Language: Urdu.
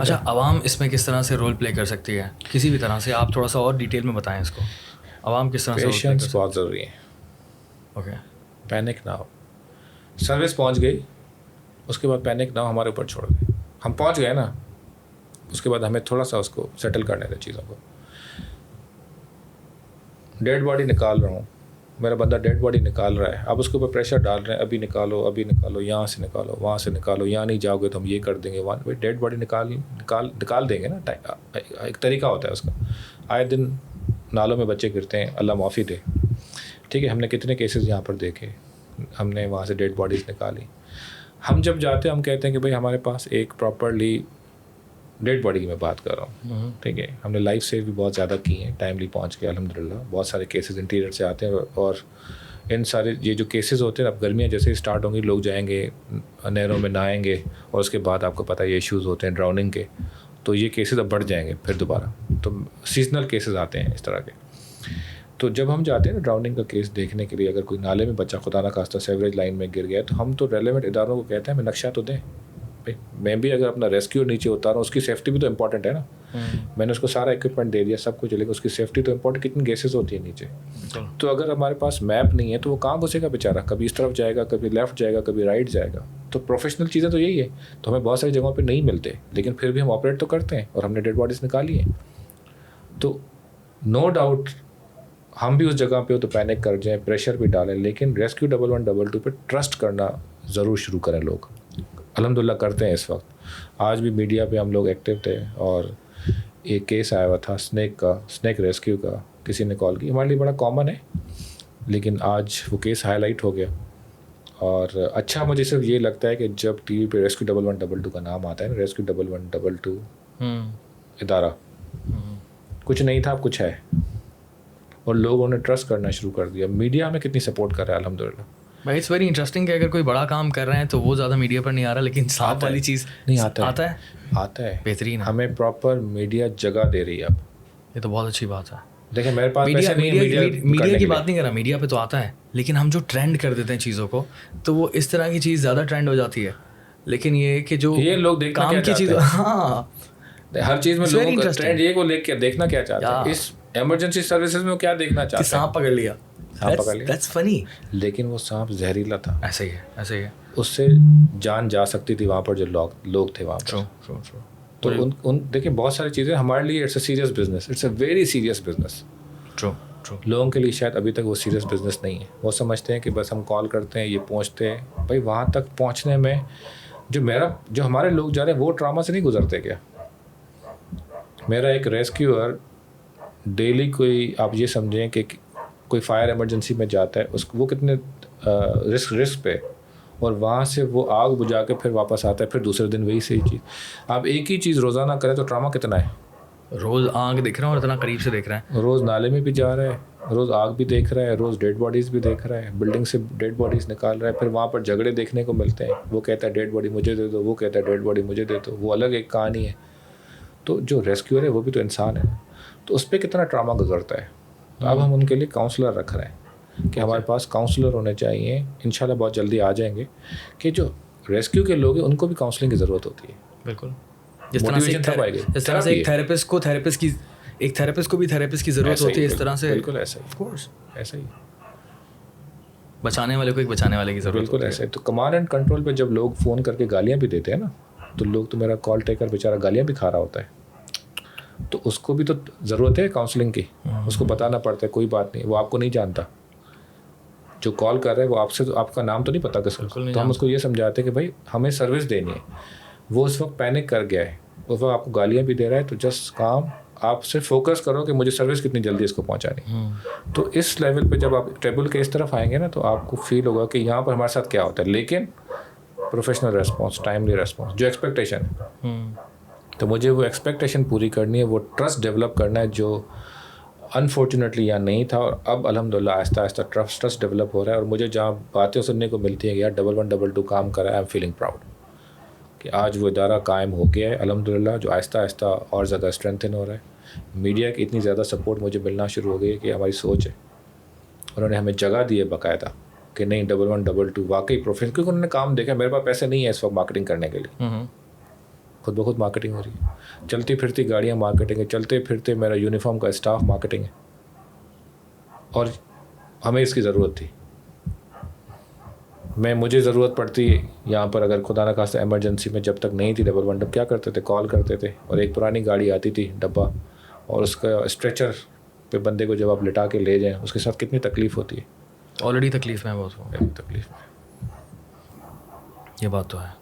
اچھا, عوام اس میں کس طرح سے رول پلے کر سکتی ہے؟ کسی بھی طرح سے آپ تھوڑا سا اور ڈیٹیل میں بتائیں اس کو, عوام کس طرح سے رول پلے کر پیشنس سکتی بہت ضروری ہے. اوکے, پینک نہ ہو. سروس پہنچ گئی, اس کے بعد پینک نہ ہو, ہمارے اوپر چھوڑ دیں. ہم پہنچ گئے نا, اس کے بعد ہمیں تھوڑا سا اس کو سیٹل کرنے دیں چیزوں کو. ڈیڈ باڈی نکال رہا ہوں, میرا بندہ ڈیڈ باڈی نکال رہا ہے, آپ اس کے اوپر پریشر ڈال رہے ہیں, ابھی نکالو ابھی نکالو, یہاں سے نکالو وہاں سے نکالو, یہاں نہیں جاؤ گے تو ہم یہ کر دیں گے, وہاں بھائی ڈیڈ باڈی نکال دیں گے نا. ایک طریقہ ہوتا ہے اس کا. آئے دن نالوں میں بچے گرتے ہیں, اللہ معافی دے, ٹھیک ہے. ہم نے کتنے کیسز یہاں پر دیکھے, ہم نے وہاں سے ڈیڈ باڈیز نکالی. ہم جب جاتے ہیں ہم کہتے ہیں کہ بھائی ہمارے پاس ایک پراپرلی ڈیڈ باڈی کی میں بات کر رہا ہوں, ٹھیک ہے. ہم نے لائف سیو بھی بہت زیادہ کی ہیں, ٹائملی پہنچ کے الحمدللہ. بہت سارے کیسز انٹیریئر سے آتے ہیں, اور ان سارے یہ جو کیسز ہوتے ہیں, اب گرمیاں جیسے ہی اسٹارٹ ہوں گی, لوگ جائیں گے نہروں میں نہائیں گے, اور اس کے بعد آپ کو پتہ ہے یہ ایشوز ہوتے ہیں ڈراؤننگ کے, تو یہ کیسز اب بڑھ جائیں گے پھر دوبارہ. تو سیزنل کیسز آتے ہیں اس طرح کے. تو جب ہم جاتے ہیں نا ڈراؤننگ کا کیس دیکھنے کے لیے, اگر کوئی نالے میں بچہ خدا نہ خواستہ سیوریج لائن میں گر گیا, تو ہم تو ریلیونٹ اداروں کو کہتے ہیں ہمیں نقشہ تو دیں. بھائی میں بھی اگر اپنا ریسکیو نیچے اتارا ہوں, اس کی سیفٹی بھی تو امپورٹنٹ ہے نا. میں نے اس کو سارا اکوپمنٹ دے دیا, سب کچھ, لیکن اس کی سیفٹی تو امپورٹنٹ. کتنی گیسز ہوتی ہیں نیچے, تو اگر ہمارے پاس میپ نہیں ہے تو وہ کہاں گھسے گا بیچارہ, کبھی اس طرف جائے گا, کبھی لیفٹ جائے گا, کبھی رائٹ جائے گا. تو پروفیشنل چیزیں تو یہی ہے. تو ہمیں بہت ساری جگہوں پہ نہیں ملتے, لیکن پھر بھی ہم آپریٹ تو کرتے ہیں, اور ہم نے ڈیڈ باڈیز نکالی ہیں. تو نو ڈاؤٹ ہم بھی اس جگہ پہ ہو تو پینک کر جائیں, پریشر بھی ڈالیں, لیکن ریسکیو 1112 پہ ٹرسٹ کرنا ضرور شروع کریں. لوگ الحمدللہ کرتے ہیں اس وقت. آج بھی میڈیا پہ ہم لوگ ایکٹیو تھے, اور ایک کیس آیا ہوا تھا اسنیک ریسکیو کا, کسی نے کال کی. ہمارے لیے بڑا کامن ہے, لیکن آج وہ کیس ہائی لائٹ ہو گیا. اور اچھا مجھے صرف یہ لگتا ہے کہ جب ٹی وی پہ ریسکیو 1112 کا نام آتا ہے نا, ریسکیو 1112 ادارہ, کچھ نہیں تھا اب کچھ ہے, اور لوگوں نے ٹرسٹ کرنا شروع کر دیا. میڈیا ہمیں کتنی سپورٹ کر رہا ہے الحمدللہ. بھائی اٹس ویری انٹرسٹنگ کہ اگر کوئی بڑا کام کر رہے ہیں تو وہ زیادہ میڈیا پر نہیں آ رہا, لیکن صاف والی چیز نہیں آتا ہے. بہترین ہے. ہمیں پراپر میڈیا جگہ دے رہی ہے اب. یہ تو بہت اچھی بات ہے. دیکھیں میرے پاس پیسے نہیں ہے میڈیا کی بات نہیں کر رہا, میڈیا پہ تو آتا ہے, لیکن ہم جو ٹرینڈ کر دیتے ہیں چیزوں کو, تو وہ اس طرح کی چیز زیادہ ٹرینڈ ہو جاتی ہے. لیکن یہ کہ جو یہ لوگ کام کی چیز, ہاں ہر چیز میں لوگوں کا ٹرینڈ یہ کو لے کے دیکھنا کیا چاہتے ہیں. اس ایمرجنسی سروسز میں وہ کیا دیکھنا چاہتے ہیں, سانپ پکڑ لیا, that's funny. لیکن وہ سانپ زہریلا تھا. ایسے ہی ہے. اس سے جان جا سکتی تھی وہاں پر جو لوگ تھے وہاں پر. تو ان دیکھیں بہت ساری چیزیں ہمارے لیے it's a serious business, it's a very serious business. لوگوں کے لیے شاید ابھی تک وہ سیریس بزنس نہیں ہے. وہ سمجھتے ہیں کہ بس ہم کال کرتے ہیں, یہ پہنچتے ہیں. بھائی وہاں تک پہنچنے میں جو ہمارے لوگ جا رہے ہیں وہ ٹراما سے نہیں گزرتے کیا؟ میرا ایک ریسکیور ڈیلی کوئی آپ یہ سمجھیں کہ کوئی فائر ایمرجنسی میں جاتا ہے, وہ کتنے رسک پہ, اور وہاں سے وہ آگ بجھا کے پھر واپس آتا ہے, پھر دوسرے دن وہی صحیح چیز. آپ ایک ہی چیز روزانہ کریں تو ٹراما کتنا ہے. روز آگ دیکھ رہا ہوں اور اتنا قریب سے دیکھ رہا ہے, روز نالے میں بھی جا رہا ہے, روز آگ بھی دیکھ رہا ہے, روز ڈیڈ باڈیز بھی دیکھ رہا ہے, بلڈنگ سے ڈیڈ باڈیز نکال رہا ہے. پھر وہاں پر جھگڑے دیکھنے کو ملتے ہیں, وہ کہتا ہے ڈیڈ باڈی مجھے دے دو, وہ کہتا ہے ڈیڈ باڈی مجھے دے دو. وہ الگ ایک کہانی ہے. تو جو ریسکیور ہے وہ بھی تو انسان ہے, تو اس پہ کتنا ٹراما گزرتا ہے. تو اب ہم ان کے لیے کاؤنسلر رکھ رہے ہیں کہ ہمارے پاس کاؤنسلر ہونے چاہیے. انشاءاللہ بہت جلدی آ جائیں گے کہ جو ریسکیو کے لوگ ہیں ان کو بھی کاؤنسلنگ کی ضرورت ہوتی ہے. بالکل, جس طرح سے ایک تھیراپسٹ کو بھی تھیراپسٹ کی ضرورت ہوتی ہے, اس طرح سے بالکل ایسا ہی بچانے والے کو ایک بچانے والے کی ضرورت. بالکل ایسا ہی. تو کمانڈ اینڈ کنٹرول پہ جب لوگ فون کر کے گالیاں بھی دیتے ہیں نا, تو لوگ تو میرا کال ٹیکر بیچارہ گالیاں بھی کھا رہا ہوتا ہے, تو اس کو بھی تو ضرورت ہے کاؤنسلنگ کی. اس کو بتانا پڑتا ہے کوئی بات نہیں, وہ آپ کو نہیں جانتا, جو کال کر رہے ہیں وہ آپ سے, آپ کا نام تو نہیں پتا کس کو. تو ہم اس کو یہ سمجھاتے ہیں کہ بھائی ہمیں سروس دینی ہے. وہ اس وقت پینک کر گیا ہے, اس وقت آپ کو گالیاں بھی دے رہا ہے, تو جسٹ کام, آپ صرف فوکس کرو کہ مجھے سروس کتنی جلدی اس کو پہنچانی. تو اس لیول پہ جب آپ ٹیبل کے اس طرف آئیں گے نا, تو آپ کو فیل ہوگا کہ یہاں پر ہمارے ساتھ کیا ہوتا ہے, لیکن پروفیشنل ریسپانس, ٹائملی ریسپانس, جو ایکسپیکٹیشن ہے. تو مجھے وہ ایکسپیکٹیشن پوری کرنی ہے, وہ ٹرسٹ ڈیولپ کرنا ہے جو انفارچونیٹلی یہاں نہیں تھا, اور اب الحمدللہ آہستہ آہستہ ٹرسٹ ڈیولپ ہو رہا ہے. اور مجھے جہاں باتیں سننے کو ملتی ہیں کہ یار 1112 کام کرا ہے, آئی ایم فیلنگ پراؤڈ کہ آج وہ ادارہ قائم ہو گیا ہے الحمدللہ, جو آہستہ آہستہ اور زیادہ اسٹرینتھن ہو رہا ہے. میڈیا کی اتنی زیادہ سپورٹ مجھے ملنا شروع ہو گئی ہے کہ ہماری سوچ ہے, انہوں نے ہمیں جگہ دی ہے باقاعدہ کہ نہیں 1112 واقعی پروفیشنل, کیونکہ انہوں نے کام دیکھا. میرے پاس پیسے نہیں ہے اس وقت مارکیٹنگ کرنے کے لیے, خود بخود مارکیٹنگ ہو رہی ہے. چلتی پھرتی گاڑیاں مارکیٹنگ ہے, چلتے پھرتے میرا یونیفارم کا اسٹاف مارکیٹنگ ہے. اور ہمیں اس کی ضرورت تھی. مجھے ضرورت پڑتی یہاں پر, اگر خدا نہ خواستہ ایمرجنسی میں جب تک نہیں تھی ڈبل ونڈو, کیا کرتے تھے, کال کرتے تھے, اور ایک پرانی گاڑی آتی تھی ڈبہ, اور اس کا اسٹریچر پہ بندے کو جب آپ لٹا کے لے جائیں, اس کے ساتھ کتنی تکلیف ہوتی ہے. آلریڈی تکلیف میں بہت ہوں, تکلیف میں. یہ بات تو ہے.